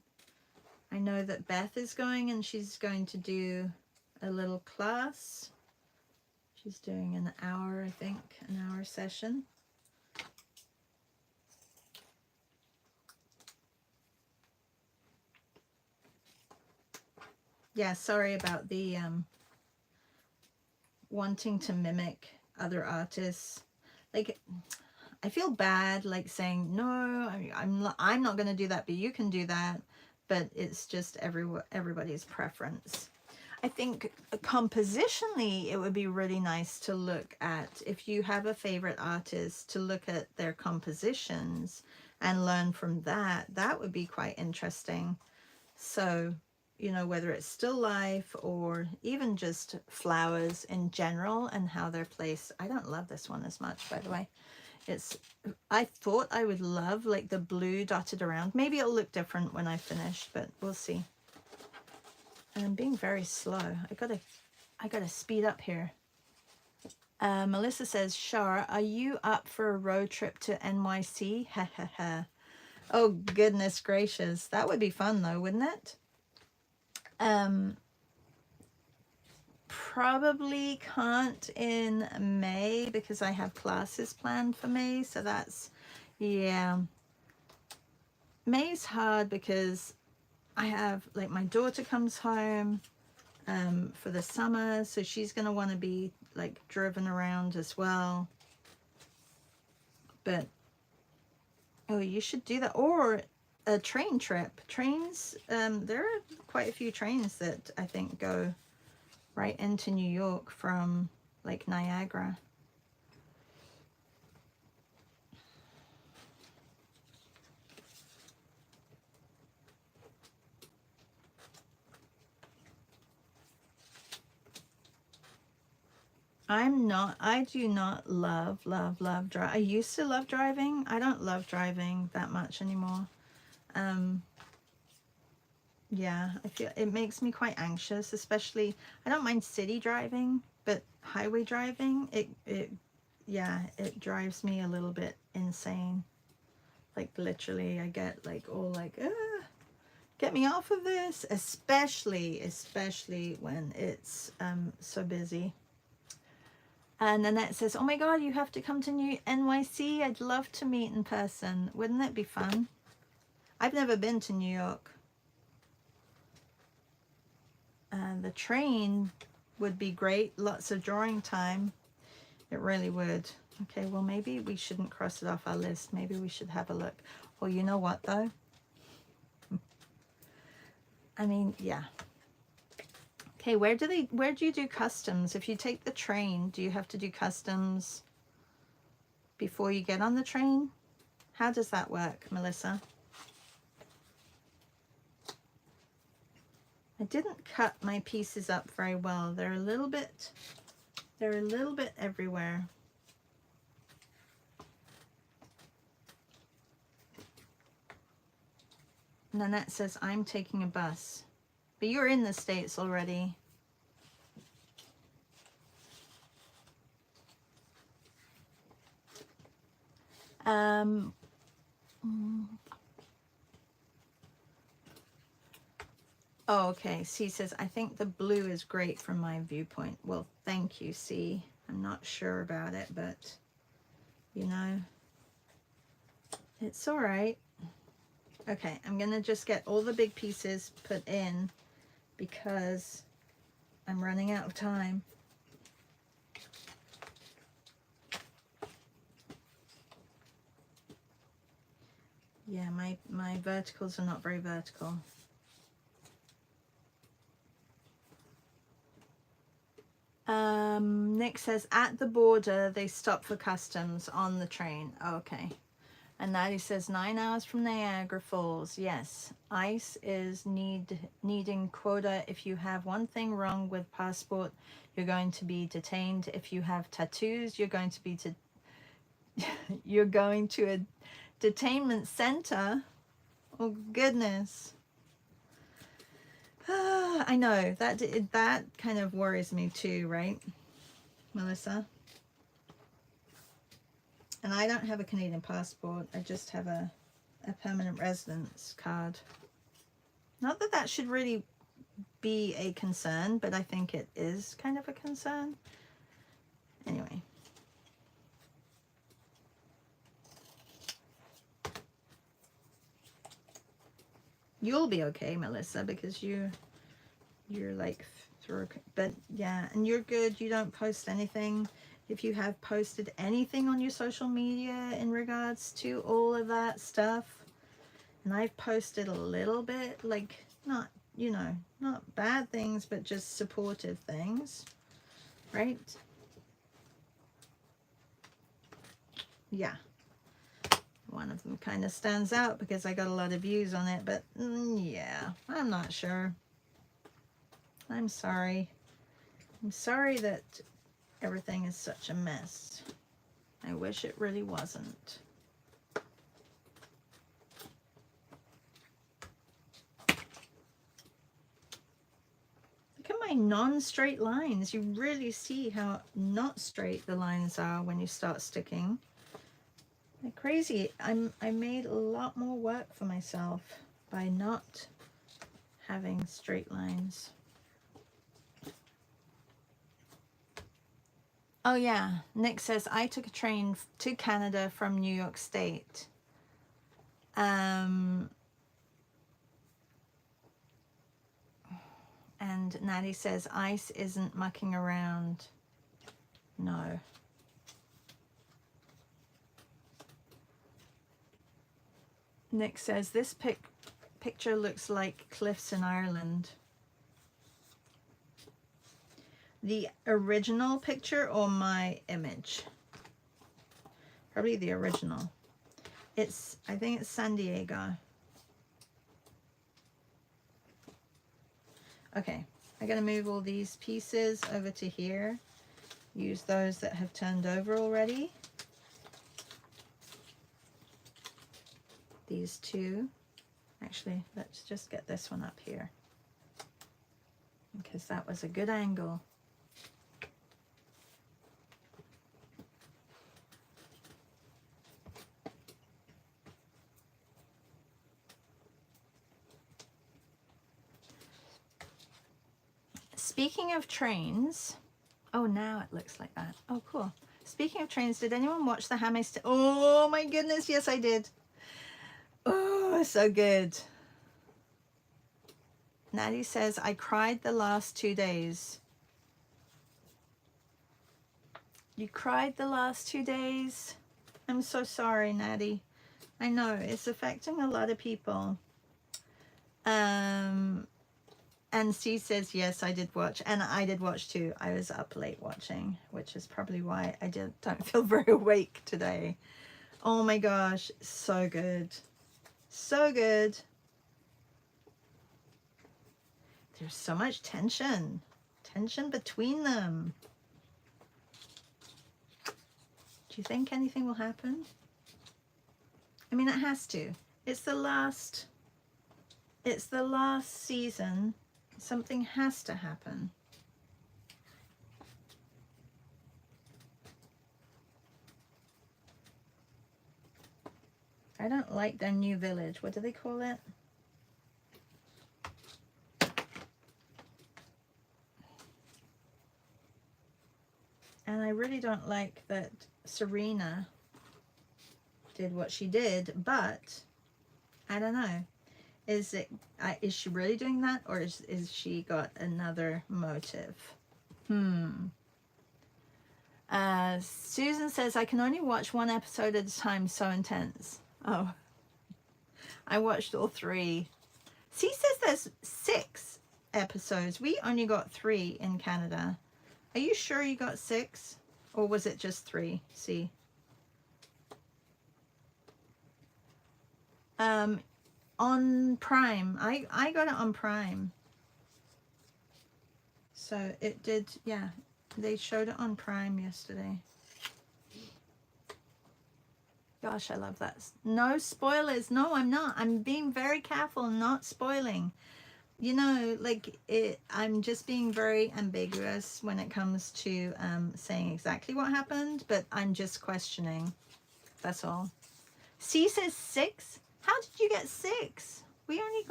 I know that Beth is going and she's going to do a little class. She's doing an hour, I think, an hour session. Yeah, sorry about the wanting to mimic other artists. Like, I feel bad like saying no, I'm not going to do that, but you can do that. But it's just everybody's preference. I think compositionally it would be really nice to look at, if you have a favorite artist, to look at their compositions and learn from that. That would be quite interesting. So, you know, whether it's still life or even just flowers in general and how they're placed. I don't love this one as much, by the way. I thought I would love like the blue dotted around. Maybe it'll look different when I finish, but we'll see. And I'm being very slow. I gotta speed up here. Melissa says, Shar, are you up for a road trip to NYC? Ha ha ha. Oh, goodness gracious. That would be fun though, wouldn't it? Probably can't in May because I have classes planned for May. So that's, yeah. May's hard because I have, like, my daughter comes home for the summer. So she's going to want to be, like, driven around as well. But, oh, you should do that. Or a train trip. Trains, there are quite a few trains that I think go right into New York from like Niagara. I do not love drive. I used to love driving. I don't love driving that much anymore. Yeah, I feel it makes me quite anxious, especially I don't mind city driving, but highway driving, yeah, it drives me a little bit insane. Like literally I get like all like, get me off of this, especially when it's so busy. And Nanette says, oh my god, you have to come to New NYC. I'd love to meet in person. Wouldn't it be fun? I've never been to New York. The train would be great. Lots of drawing time. It really would. Okay, well, maybe we shouldn't cross it off our list. Maybe we should have a look. Well, you know what, though? I mean, yeah. Okay, where do you do customs? If you take the train, do you have to do customs before you get on the train? How does that work, Melissa? I didn't cut my pieces up very well. They're a little bit everywhere. Nanette says, I'm taking a bus. But you're in the States already. Oh, okay. C says, I think the blue is great from my viewpoint. Well, thank you, C. I'm not sure about it, but, you know, it's all right. Okay, I'm going to just get all the big pieces put in because I'm running out of time. Yeah, my verticals are not very vertical. Nick says, at the border, they stop for customs on the train. Oh, okay. And Natty says, 9 hours from Niagara Falls. Yes, ICE is needing quota. If you have one thing wrong with passport, you're going to be detained. If you have tattoos, you're going to be you're going to a detainment center. Oh goodness. I know that kind of worries me too, right, Melissa? And I don't have a Canadian passport. I just have a permanent residence card. Not that that should really be a concern, but I think it is kind of a concern. Anyway. You'll be okay, Melissa, because you're like through, but yeah, and you're good. You don't post anything. If you have posted anything on your social media in regards to all of that stuff, and I've posted a little bit, like not, you know, not bad things, but just supportive things, right? Yeah. One of them kind of stands out because I got a lot of views on it, but yeah, I'm not sure. I'm sorry. I'm sorry that everything is such a mess. I wish it really wasn't. Look at my non-straight lines. You really see how not straight the lines are when you start sticking. They're crazy. I made a lot more work for myself by not having straight lines. Oh yeah, Nick says, I took a train to Canada from New York State. And Natty says, ICE isn't mucking around. No. Nick says, this picture looks like cliffs in Ireland. The original picture or my image? Probably the original. I think it's San Diego. Okay, I gotta move all these pieces over to here use those that have turned over already. These two. Actually, let's just get this one up here, because that was a good angle. Speaking of trains, oh, now it looks like that. Oh, cool. Speaking of trains, did anyone watch the Handmaid's Tale? Oh my goodness, yes I did. Oh, so good. Natty says, I cried the last 2 days. You cried the last 2 days? I'm so sorry, Natty. I know, it's affecting a lot of people. And C says, yes, I did watch. And I did watch too. I was up late watching, which is probably why I don't feel very awake today. Oh my gosh, so good. So good. There's so much tension between them. Do you think anything will happen? I mean, it has to. It's the last season. Something has to happen. I don't like their new village. What do they call it? And I really don't like that Serena did what she did, but I don't know. Is she really doing that, or is she got another motive? Susan says, I can only watch one episode at a time, so intense. Oh, I watched all 3. C says there's 6 episodes. We only got 3 in Canada. Are you sure you got 6? Or was it just 3? C. On Prime. I got it on Prime. So it did, yeah. They showed it on Prime yesterday. Gosh, I love that. No spoilers. No, I'm not. I'm being very careful not spoiling. You know, like, I'm just being very ambiguous when it comes to saying exactly what happened, but I'm just questioning. That's all. C says 6. How did you get 6? We only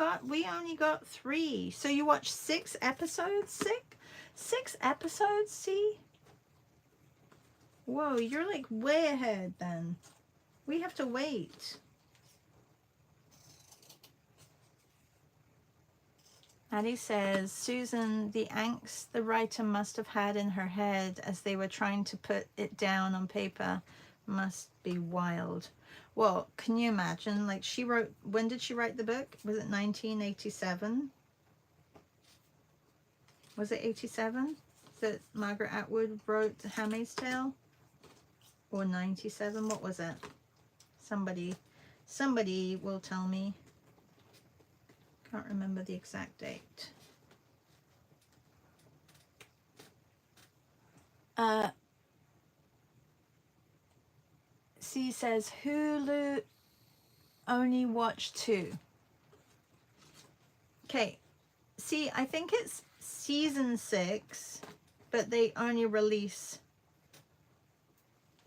got 3. So you watched 6 episodes? 6 episodes, C? Whoa, you're like way ahead then. We have to wait. Addie says, Susan, the angst the writer must have had in her head as they were trying to put it down on paper must be wild. Well, can you imagine? Like, she wrote, when did she write the book? Was it 1987? Was it 87 that Margaret Atwood wrote Handmaid's Tale? Or 97? What was it? Somebody will tell me. Can't remember the exact date. C says Hulu only watched 2. Okay, see, I think it's season 6, but they've only released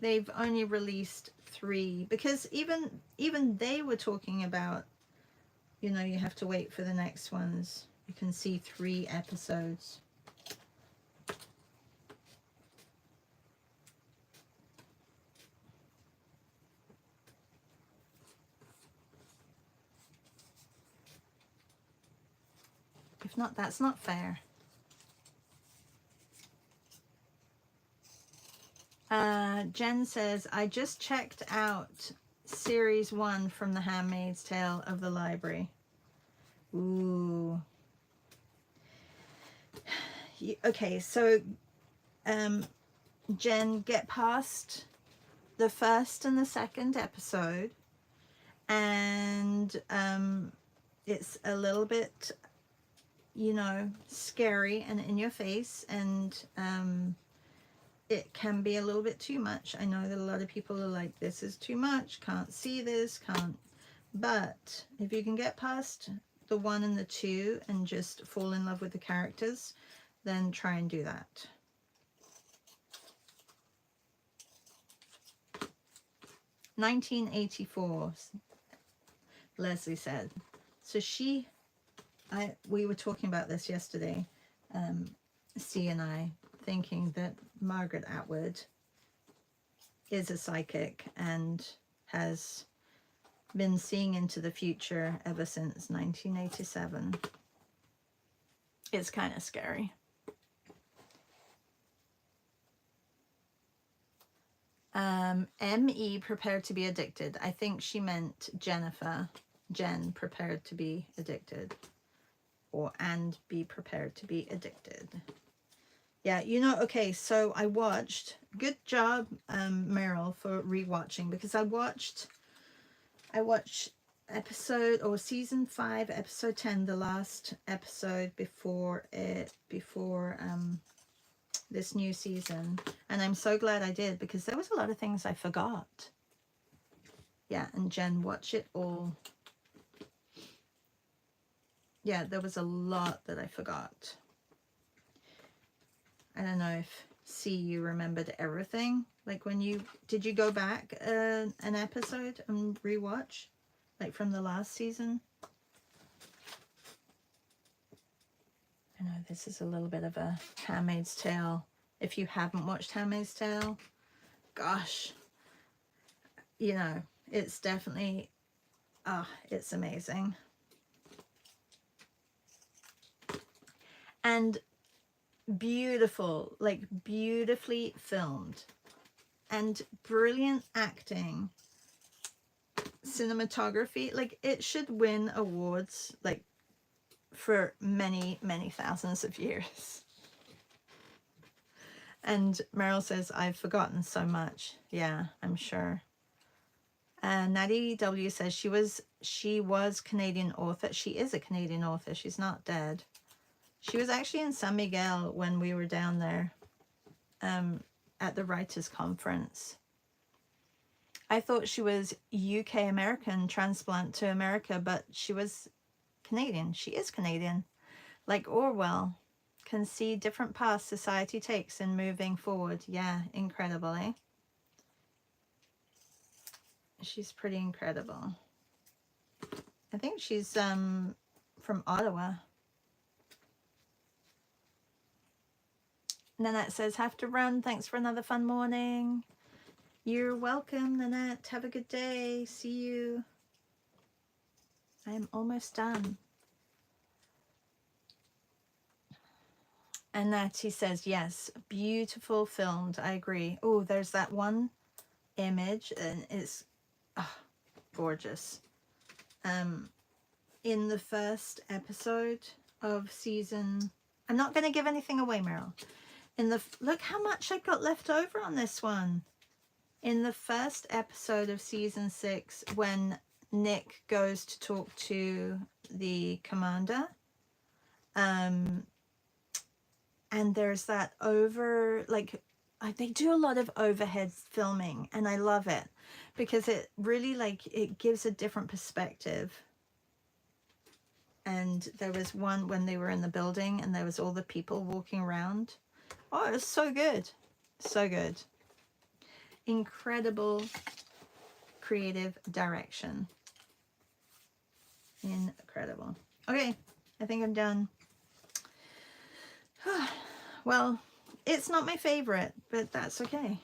3, because even they were talking about, you know, you have to wait for the next ones. You can see 3 episodes. If not, that's not fair. Jen says, I just checked out series 1 from The Handmaid's Tale of the library. Ooh. Okay, so Jen, get past the first and the second episode, and it's a little bit, you know, scary and in your face, and it can be a little bit too much. I know that a lot of people are like, this is too much, can't see this, can't. But if you can get past the 1 and the 2 and just fall in love with the characters, then try and do that. "1984, Leslie said. So we were talking about this yesterday, C and I, thinking that Margaret Atwood is a psychic and has been seeing into the future ever since 1987. It's kind of scary. M.E. prepared to be addicted. I think she meant Jennifer. Jen prepared to be addicted. And be prepared to be addicted. Yeah, you know, okay, so I watched, good job, Meryl, for rewatching, because I watched episode, or season 5, episode 10, the last episode before this new season, and I'm so glad I did, because there was a lot of things I forgot. Yeah, and Jen, watch it all. Yeah, there was a lot that I forgot. I don't know if you remembered everything. Like did you go back an episode and rewatch, like from the last season? I know this is a little bit of a Handmaid's Tale. If you haven't watched Handmaid's Tale, gosh, you know, it's definitely, it's amazing. And beautiful, like beautifully filmed, and brilliant acting, cinematography. Like, it should win awards, like, for many, many thousands of years. And Meryl says, I've forgotten so much. Yeah, I'm sure. And Natty W says she was Canadian author. She is a Canadian author. She's not dead. She was actually in San Miguel when we were down there at the Writers' Conference. I thought she was UK American, transplant to America, but she was Canadian. She is Canadian. Like Orwell, can see different paths society takes in moving forward. Yeah, incredible, eh? She's pretty incredible. I think she's from Ottawa. Nanette says, have to run. Thanks for another fun morning. You're welcome, Nanette. Have a good day. See you. I am almost done. And Natty says, yes, beautiful filmed. I agree. Oh, there's that one image, and it's gorgeous. In the first episode of season, I'm not going to give anything away, Meryl. Look how much I've got left over on this one. In the first episode of season 6, when Nick goes to talk to the commander, and there's that they do a lot of overhead filming, and I love it because it really, it gives a different perspective. And there was one when they were in the building and there was all the people walking around. Oh, it was so good. So good. Incredible creative direction. Incredible. Okay, I think I'm done. Well, it's not my favorite, but that's okay.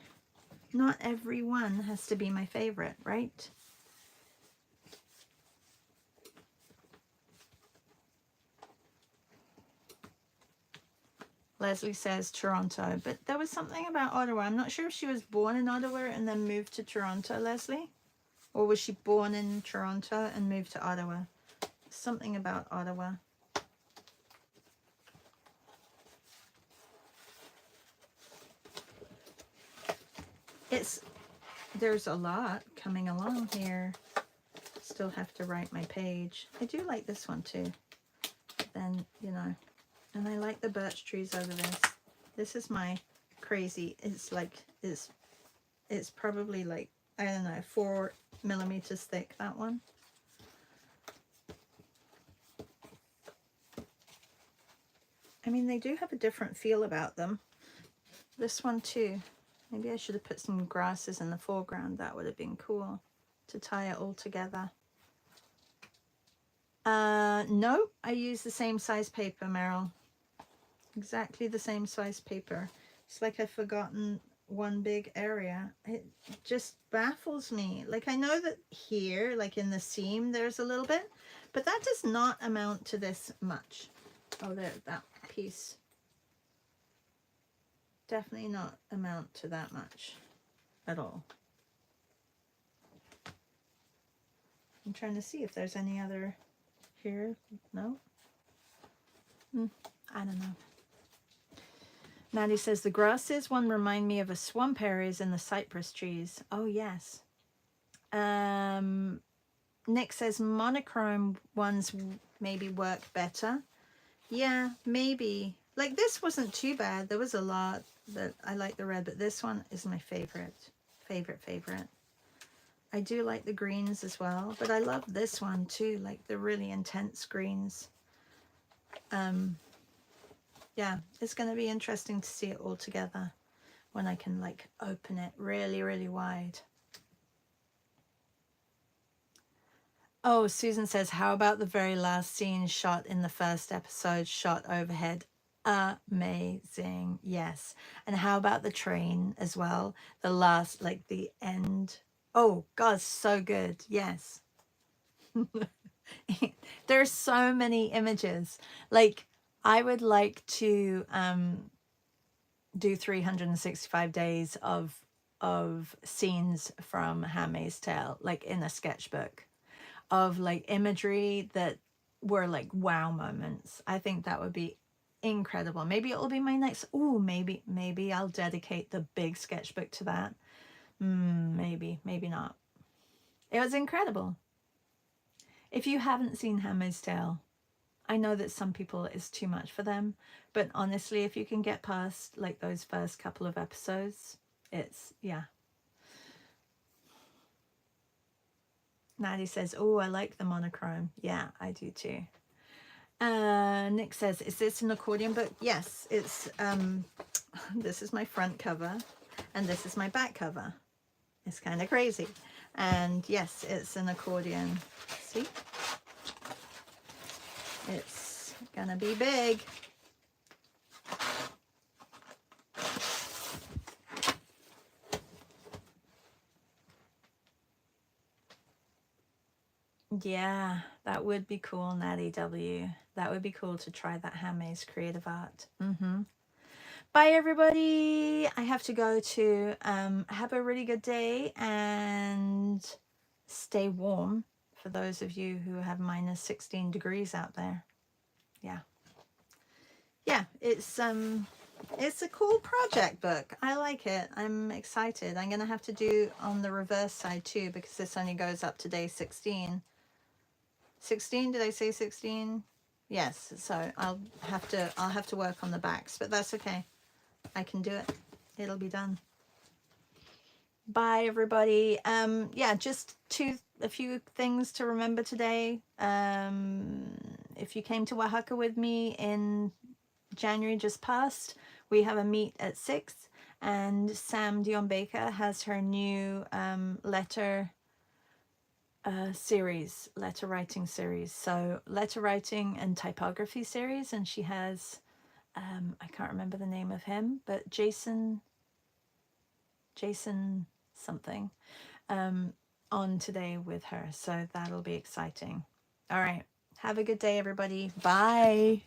Not everyone has to be my favorite, right? Leslie says Toronto, but there was something about Ottawa. I'm not sure if she was born in Ottawa and then moved to Toronto, Leslie, or was she born in Toronto and moved to Ottawa? Something about Ottawa. There's a lot coming along here. Still have to write my page. I do like this one too. Then, you know, and I like the birch trees over this. This is my crazy. It's like, it's probably like, I don't know, 4 millimeters thick, that one. I mean, they do have a different feel about them. This one too. Maybe I should have put some grasses in the foreground. That would have been cool to tie it all together. No, I use the same size paper, Meryl. Exactly the same size paper. It's like I've forgotten one big area. It just baffles me. Like, I know that here, like in the seam, there's a little bit, but that does not amount to this much. Oh, there, that piece. Definitely not amount to that much at all. I'm trying to see if there's any other here. No? I don't know. Maddie says, the grasses one remind me of a swamp areas in the cypress trees. Oh, yes. Nick says monochrome ones maybe work better. Yeah, maybe. Like, this wasn't too bad. There was a lot that I like the red, but this one is my favorite. Favorite. I do like the greens as well, but I love this one too, like the really intense greens. Yeah, it's going to be interesting to see it all together when I can like open it really, really wide. Oh, Susan says, how about the very last scene shot in the first episode, shot overhead? Amazing. Yes. And how about the train as well? The last, like the end. Oh, God, so good. Yes. There's so many images. Like, I would like to do 365 days of scenes from Handmaid's Tale, like in a sketchbook, of like imagery that were like wow moments. I think that would be incredible. Maybe it'll be my next, oh, maybe I'll dedicate the big sketchbook to that. Maybe not. It was incredible. If you haven't seen Handmaid's Tale, I know that some people it's too much for them, but honestly, if you can get past like those first couple of episodes, it's, yeah. Maddie says, oh, I like the monochrome. Yeah, I do too. Nick says, is this an accordion book? Yes, it's, this is my front cover and this is my back cover. It's kind of crazy. And yes, it's an accordion. See? It's gonna be big. Yeah, that would be cool, Natty W. That would be cool to try that Handmaid's creative art. Bye, everybody. I have to go to have a really good day and stay warm for those of you who have minus 16 degrees out there. Yeah, it's a cool project book. I like it. I'm excited. I'm gonna have to do on the reverse side too, because this only goes up to day 16. 16, did I say 16? Yes, so I'll have to work on the backs, but that's okay. I can do it. It'll be done. Bye, everybody. Yeah, just a few things to remember today. If you came to Oaxaca with me in January just passed, we have a meet at 6, and Sam Dion Baker has her new letter writing series. So letter writing and typography series, and she has I can't remember the name of him, but Jason something on today with her, so that'll be exciting. All right, have a good day, everybody. Bye.